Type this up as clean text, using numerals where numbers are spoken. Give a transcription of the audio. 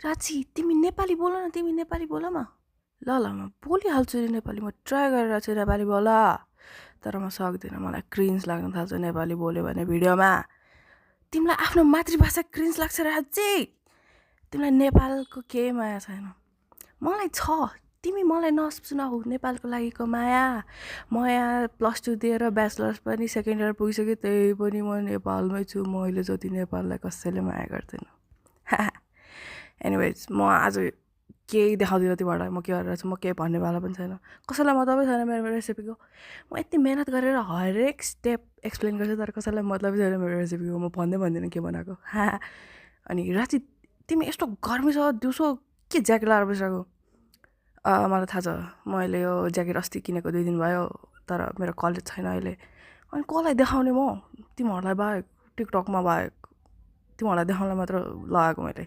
राची तिमी नेपाली बोल न तिमी नेपाली बोल म ल म बोलिहाल्छु नि नेपाली म ट्राई गरेर चाहिँ नेपाली बोल तर म सक्दिनँ मलाई क्रिन्ज लाग्न थाल्छ नेपाली बोल्यो भने भिडियोमा तिमीलाई आफ्नो मातृभाषा क्रिन्ज लाग्छ राची तिमीलाई नेपालको केही माया छैन मलाई छ तिमी मलाई नसुनाऊ नेपालको लागिको माया म यहाँ +2 दिएर ब्याचलर्स पनि सेकेन्ड इयर पुगिसकेँ त्यही पनि म नेपालमै छु मैले जति नेपाललाई कसैले माया गर्दैन एनिवेज म आज केही देखाउँदिनँ तिमीहरूलाई म के गरेर छु म केही भन्नेवाला पनि छैन कसैलाई मतलबै छैन मेरो रेसिपीको म यति मेहनत गरेर हरेक स्टेप एक्सप्लेन गर्छु तर कसैलाई मतलबै छैन मेरो रेसिपीको म भन्दिनँ के बनाएको अनि राति तिमी यस्तो गर्मी छ दिउँसो के ज्याकेट लगाएर बसिरहेको मलाई थाहा छ मैले यो ज्याकेट अस्ति किनेको 2 दिन भयो तर मेरो कलेज छैन अहिले अनि कसलाई देखाउने म तिमीहरूलाई बाहेक टिकटकमा बाहेक तिमीहरूलाई देखाउनलाई मात्र लगाएको मैले